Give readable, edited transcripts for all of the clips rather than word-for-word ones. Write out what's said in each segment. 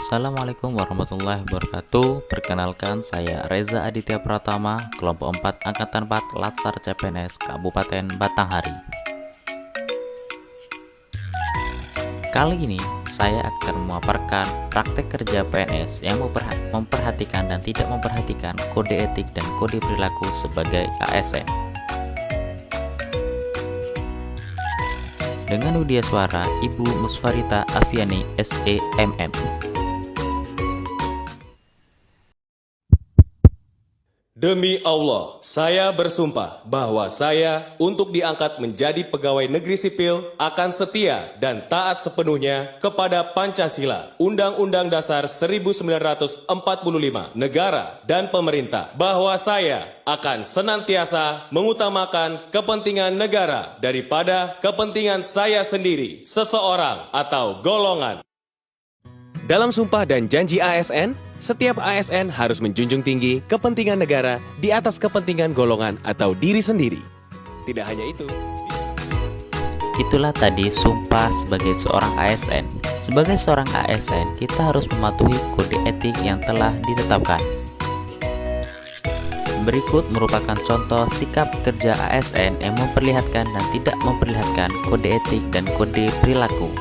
Assalamualaikum warahmatullahi wabarakatuh. Perkenalkan, saya Reza Aditya Pratama, kelompok 4 Angkatan 4 Latsar CPNS Kabupaten Batanghari. Kali ini saya akan memaparkan praktek kerja PNS yang memperhatikan dan tidak memperhatikan kode etik dan kode perilaku sebagai ASN. Dengan audio suara Ibu Musfarita Afiani SEMM. Demi Allah, saya bersumpah bahwa saya untuk diangkat menjadi pegawai negeri sipil akan setia dan taat sepenuhnya kepada Pancasila, Undang-Undang Dasar 1945, negara dan pemerintah. Bahwa saya akan senantiasa mengutamakan kepentingan negara daripada kepentingan saya sendiri, seseorang atau golongan. Dalam sumpah dan janji ASN, setiap ASN harus menjunjung tinggi kepentingan negara di atas kepentingan golongan atau diri sendiri. Tidak hanya itu. Itulah tadi sumpah sebagai seorang ASN. Sebagai seorang ASN, kita harus mematuhi kode etik yang telah ditetapkan. Berikut merupakan contoh sikap kerja ASN yang memperlihatkan dan tidak memperlihatkan kode etik dan kode perilaku.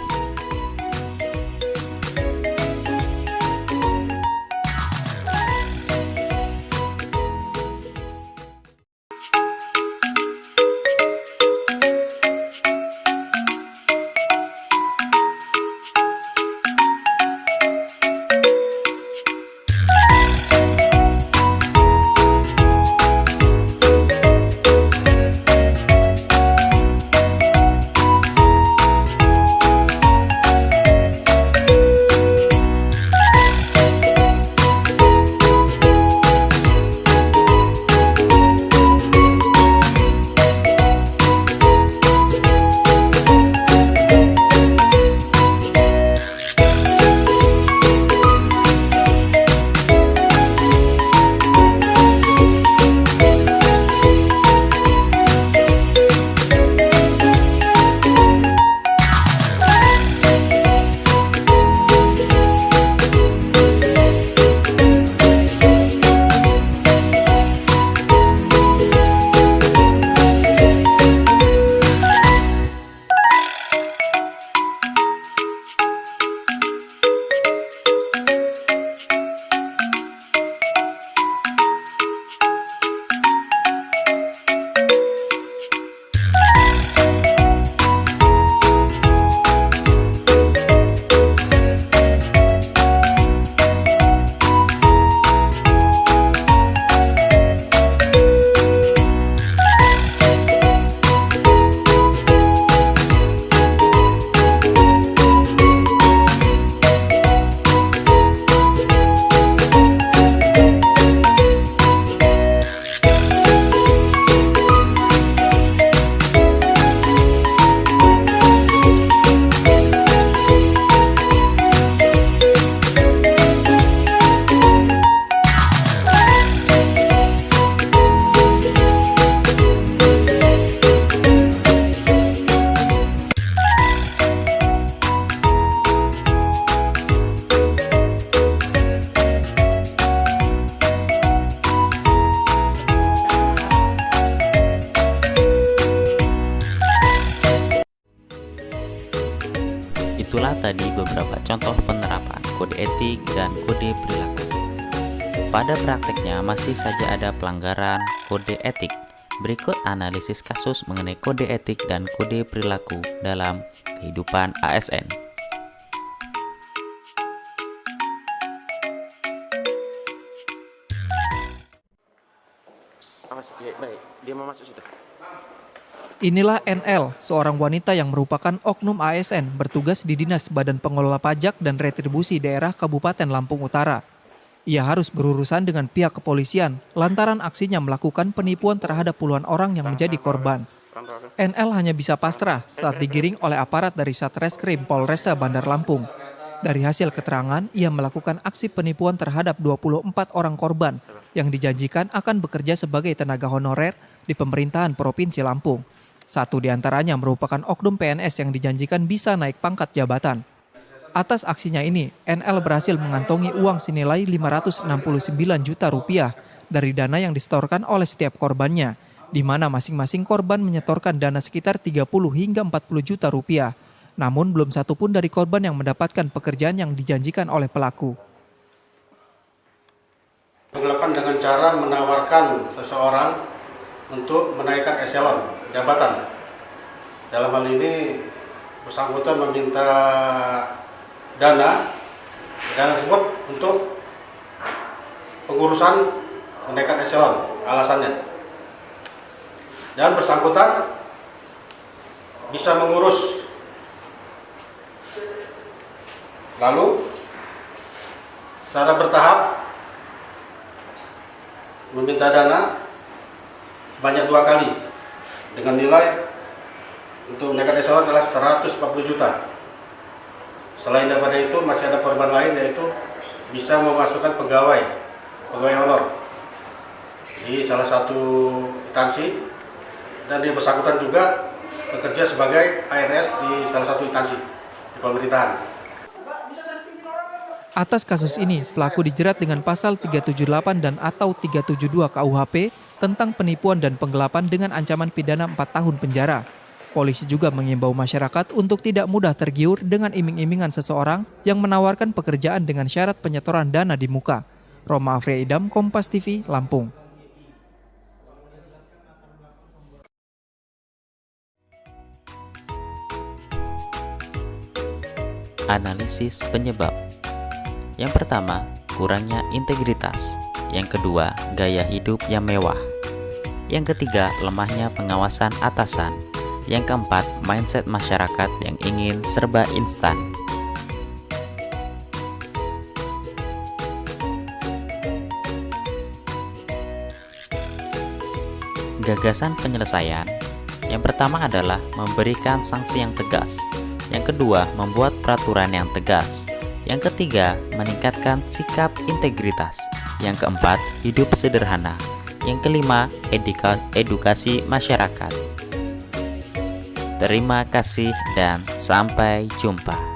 Itulah tadi beberapa contoh penerapan kode etik dan kode perilaku. Pada prakteknya masih saja ada pelanggaran kode etik. Berikut analisis kasus mengenai kode etik dan kode perilaku dalam kehidupan ASN. Inilah NL, seorang wanita yang merupakan oknum ASN bertugas di Dinas Badan Pengelola Pajak dan Retribusi Daerah Kabupaten Lampung Utara. Ia harus berurusan dengan pihak kepolisian lantaran aksinya melakukan penipuan terhadap puluhan orang yang menjadi korban. NL hanya bisa pasrah saat digiring oleh aparat dari Satreskrim Polresta Bandar Lampung. Dari hasil keterangan, ia melakukan aksi penipuan terhadap 24 orang korban yang dijanjikan akan bekerja sebagai tenaga honorer di pemerintahan Provinsi Lampung. Satu di antaranya merupakan oknum PNS yang dijanjikan bisa naik pangkat jabatan. Atas aksinya ini, NL berhasil mengantongi uang senilai 569 juta rupiah dari dana yang disetorkan oleh setiap korbannya, di mana masing-masing korban menyetorkan dana sekitar 30 hingga 40 juta rupiah. Namun belum satu pun dari korban yang mendapatkan pekerjaan yang dijanjikan oleh pelaku. Penggelapan dengan cara menawarkan seseorang untuk menaikkan eselon jabatan. Dalam hal ini bersangkutan meminta dana tersebut untuk pengurusan menaikkan eselon alasannya. Dan bersangkutan bisa mengurus. Lalu secara bertahap meminta dana sebanyak 2 kali dengan nilai untuk menaikkan eselon adalah 140 juta. Selain daripada itu masih ada korban lain, yaitu bisa memasukkan pegawai honor di salah satu instansi, dan dia bersangkutan juga bekerja sebagai ARS di salah satu instansi di pemerintahan. Atas kasus ini, pelaku dijerat dengan pasal 378 dan atau 372 KUHP tentang penipuan dan penggelapan dengan ancaman pidana 4 tahun penjara. Polisi juga mengimbau masyarakat untuk tidak mudah tergiur dengan iming-imingan seseorang yang menawarkan pekerjaan dengan syarat penyetoran dana di muka. Roma Afria Idam, Kompas TV, Lampung. Analisis penyebab. Yang pertama, kurangnya integritas. Yang kedua, gaya hidup yang mewah. Yang ketiga, lemahnya pengawasan atasan. Yang keempat, mindset masyarakat yang ingin serba instan. Gagasan penyelesaian. Yang pertama adalah memberikan sanksi yang tegas. Yang kedua, membuat peraturan yang tegas. Yang ketiga, meningkatkan sikap integritas. Yang keempat, hidup sederhana. Yang kelima, edukasi masyarakat. Terima kasih dan sampai jumpa.